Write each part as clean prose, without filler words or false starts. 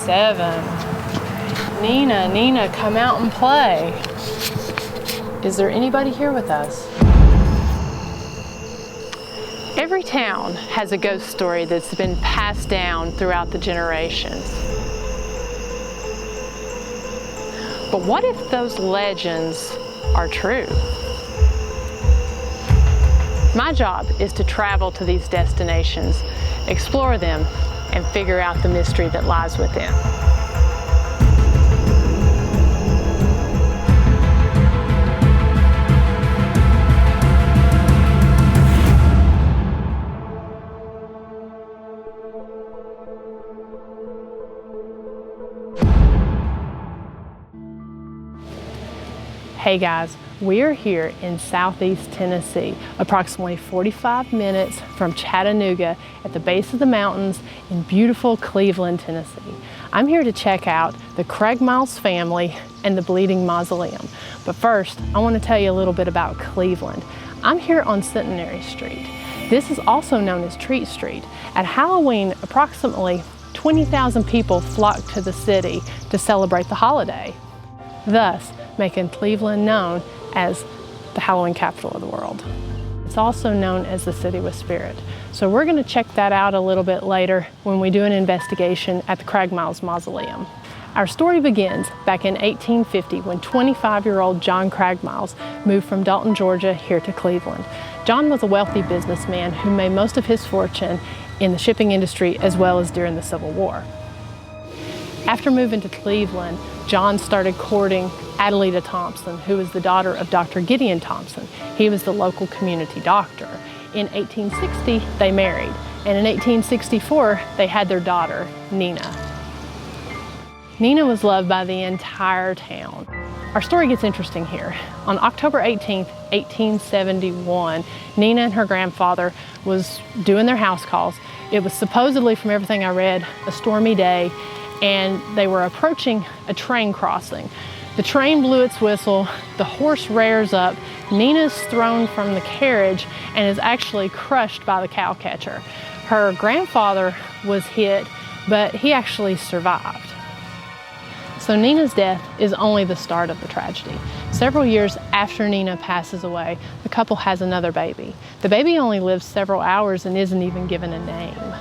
7. Nina, come out and play. Is there anybody here with us? Every town has a ghost story that's been passed down throughout the generations. But what if those legends are true? My job is to travel to these destinations, explore them, and figure out the mystery that lies within. Hey guys, we are here in Southeast Tennessee, approximately 45 minutes from Chattanooga at the base of the mountains in beautiful Cleveland, Tennessee. I'm here to check out the Craigmiles family and the Bleeding Mausoleum. But first, I want to tell you a little bit about Cleveland. I'm here on Centenary Street. This is also known as Treat Street. At Halloween, approximately 20,000 people flock to the city to celebrate the holiday, thus making Cleveland known as the Halloween capital of the world. It's also known as the city with spirit. So we're going to check that out a little bit later when we do an investigation at the Craigmiles Mausoleum. Our story begins back in 1850 when 25-year-old John Craigmiles moved from Dalton, Georgia here to Cleveland. John was a wealthy businessman who made most of his fortune in the shipping industry as well as during the Civil War. After moving to Cleveland, John started courting Adelita Thompson, who was the daughter of Dr. Gideon Thompson. He was the local community doctor. In 1860, they married, and in 1864, they had their daughter, Nina. Nina was loved by the entire town. Our story gets interesting here. On October 18th, 1871, Nina and her grandfather was doing their house calls. It was supposedly, from everything I read, a stormy day, and they were approaching a train crossing. The train blew its whistle, the horse rears up, Nina's thrown from the carriage and is actually crushed by the cowcatcher. Her grandfather was hit, but he actually survived. So Nina's death is only the start of the tragedy. Several years after Nina passes away, the couple has another baby. The baby only lives several hours and isn't even given a name.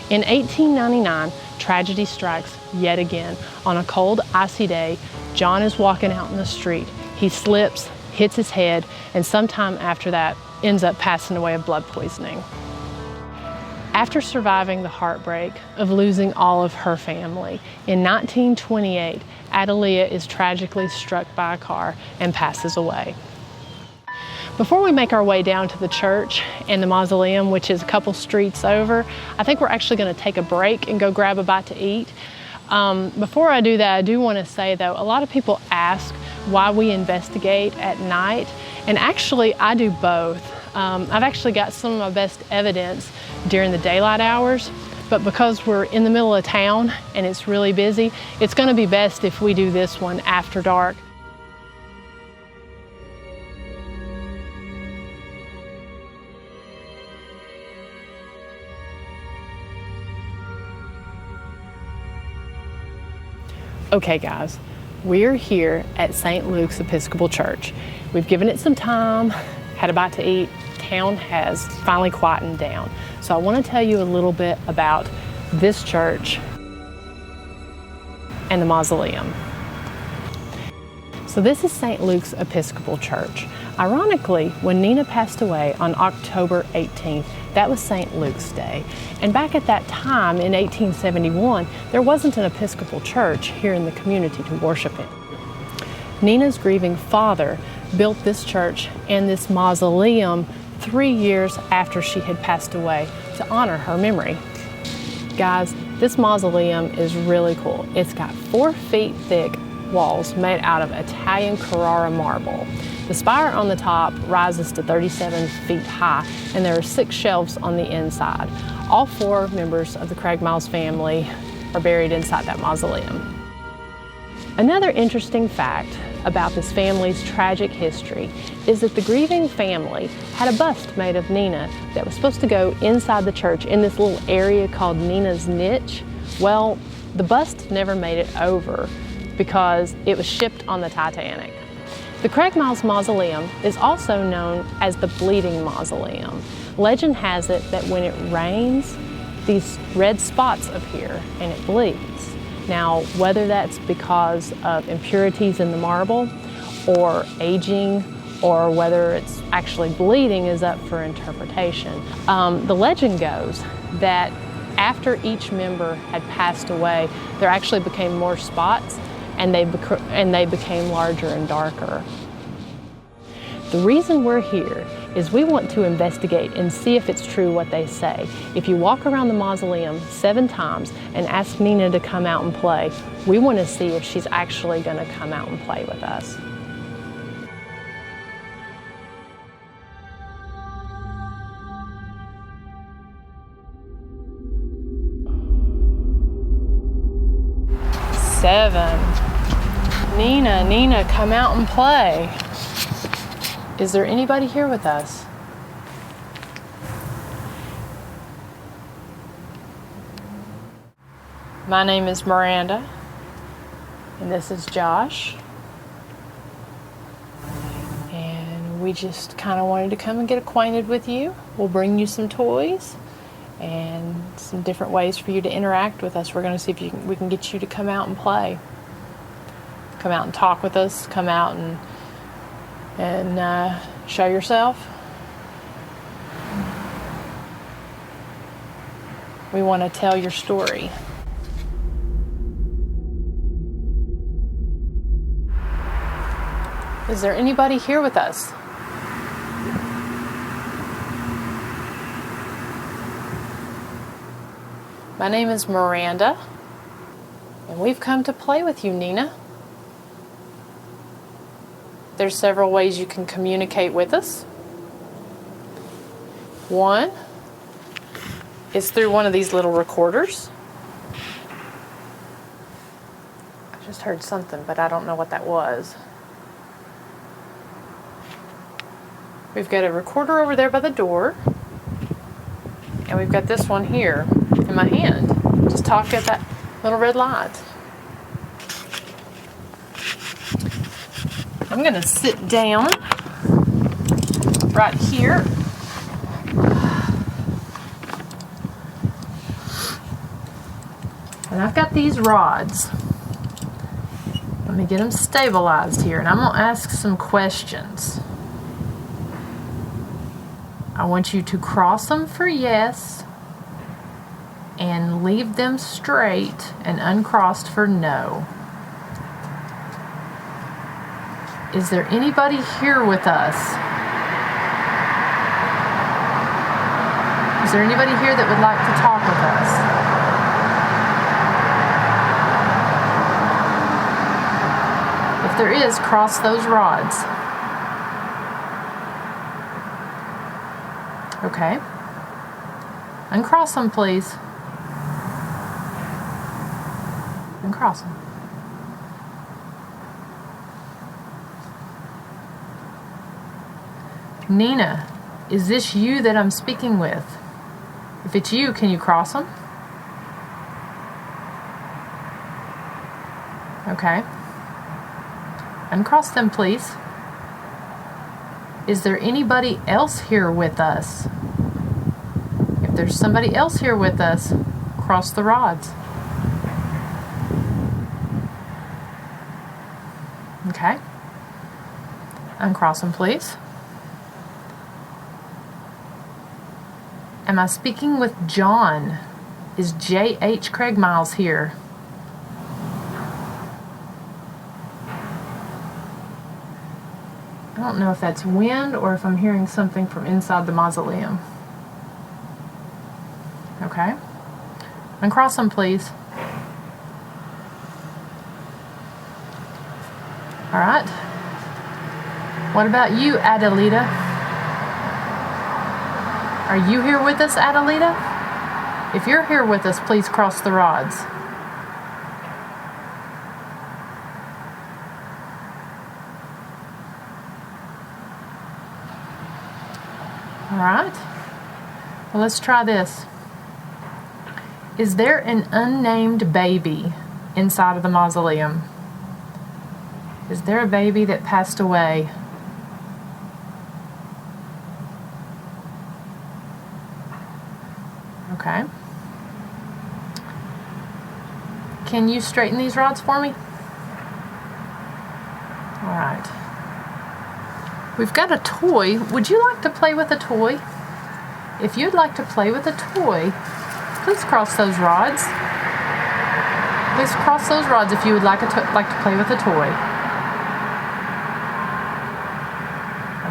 In 1899, tragedy strikes yet again. On a cold, icy day, John is walking out in the street. He slips, hits his head, and sometime after that, ends up passing away of blood poisoning. After surviving the heartbreak of losing all of her family, in 1928, Adelia is tragically struck by a car and passes away. Before we make our way down to the church and the mausoleum, which is a couple streets over, I think we're actually going to take a break and go grab a bite to eat. Before I do that, I do want to say though, a lot of people ask why we investigate at night, and actually I do both. I've actually got some of my best evidence during the daylight hours, but because we're in the middle of town and it's really busy, it's going to be best if we do this one after dark. Okay guys, we're here at St. Luke's Episcopal Church. We've given it some time, had a bite to eat. Town has finally quietened down. So I want to tell you a little bit about this church and the mausoleum. So this is St. Luke's Episcopal Church. Ironically, when Nina passed away on October 18th, that was St. Luke's Day. And back at that time, in 1871, there wasn't an Episcopal church here in the community to worship in. Nina's grieving father built this church and this mausoleum 3 years after she had passed away to honor her memory. Guys, this mausoleum is really cool. It's got 4 feet thick walls made out of Italian Carrara marble. The spire on the top rises to 37 feet high, and there are 6 shelves on the inside. All 4 members of the Craigmiles family are buried inside that mausoleum. Another interesting fact about this family's tragic history is that the grieving family had a bust made of Nina that was supposed to go inside the church in this little area called Nina's niche. Well, The bust never made it over because it was shipped on the Titanic. The Craigmiles Mausoleum is also known as the Bleeding Mausoleum. Legend has it that when it rains, these red spots appear and it bleeds. Now, whether that's because of impurities in the marble or aging, or whether it's actually bleeding is up for interpretation. The legend goes that after each member had passed away, there actually became more spots and they became larger and darker. The reason we're here is we want to investigate and see if it's true what they say. If you walk around the mausoleum 7 times and ask Nina to come out and play, we want to see if she's actually going to come out and play with us. Seven. Nina, come out and play. Is there anybody here with us? My name is Miranda, and this is Josh. And we just kind of wanted to come and get acquainted with you. We'll bring you some toys and some different ways for you to interact with us. We're going to see if we can get you to come out and play. Come out and talk with us. Come out and show yourself. We want to tell your story. Is there anybody here with us? My name is Miranda, and we've come to play with you, Nina. There's several ways you can communicate with us. One is through one of these little recorders. I just heard something, but I don't know what that was. We've got a recorder over there by the door, and we've got this one here in my hand. Just talk at that little red light. I'm going to sit down right here. And I've got these rods. Let me get them stabilized here, and I'm going to ask some questions. I want you to cross them for yes and leave them straight and uncrossed for no. Is there anybody here with us? Is there anybody here that would like to talk with us? If there is, cross those rods. Okay. Uncross them, please. Uncross them. Nina, is this you that I'm speaking with? If it's you, can you cross them? Okay. Uncross them, please. Is there anybody else here with us? If there's somebody else here with us, cross the rods. Okay. Uncross them, please. Am I speaking with John? Is J.H. Craigmiles here? I don't know if that's wind or if I'm hearing something from inside the mausoleum. Okay. Uncross them, please. All right. What about you, Adelita? Are you here with us, Adelita? If you're here with us, please cross the rods. All right. Well, let's try this. Is there an unnamed baby inside of the mausoleum? Is there a baby that passed away? Okay. Can you straighten these rods for me? All right. We've got a toy. Would you like to play with a toy? If you'd like to play with a toy, please cross those rods. Please cross those rods if you would like to play with a toy.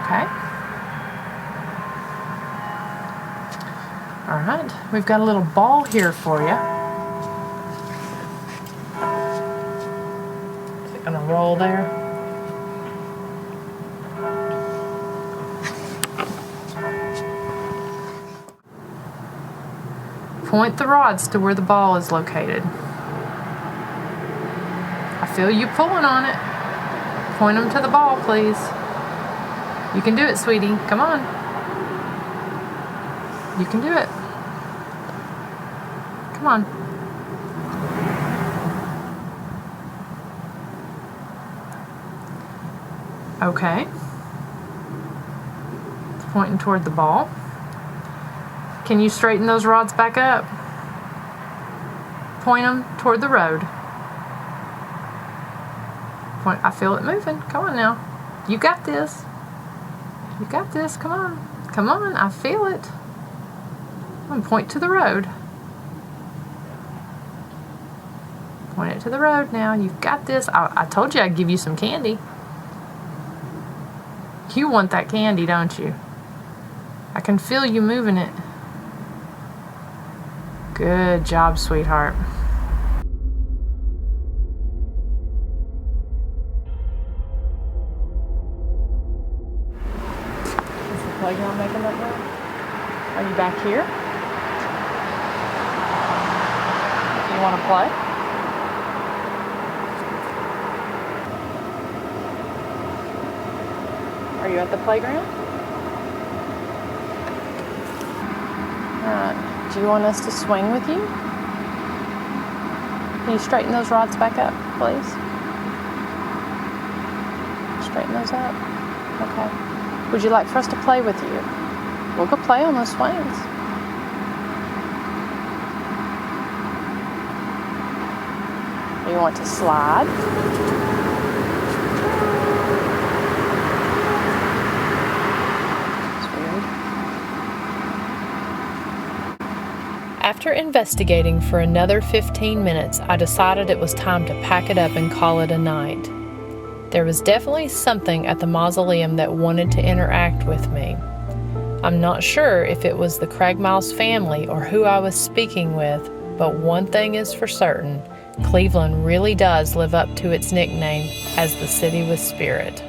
Okay. All right. We've got a little ball here for you. Is it going to roll there? Point the rods to where the ball is located. I feel you pulling on it. Point them to the ball, please. You can do it, sweetie. Come on. You can do it. Come on. Okay. It's pointing toward the ball. Can you straighten those rods back up? Point them toward the road. Point. I feel it moving. Come on now. You got this. You got this. Come on. Come on. I feel it. Come on, point to the road. Point it to the road now. You've got this. I told you I'd give you some candy. You want that candy, don't you? I can feel you moving it. Good job, sweetheart. Is the playground making that noise? Are you back here? Do you want to play? Are you at the playground? All right. Do you want us to swing with you? Can you straighten those rods back up, please? Straighten those up. Okay. Would you like for us to play with you? We'll go play on those swings. You want to slide? After investigating for another 15 minutes, I decided it was time to pack it up and call it a night. There was definitely something at the mausoleum that wanted to interact with me. I'm not sure if it was the Craigmiles family or who I was speaking with, but one thing is for certain, Cleveland really does live up to its nickname as the City with Spirit.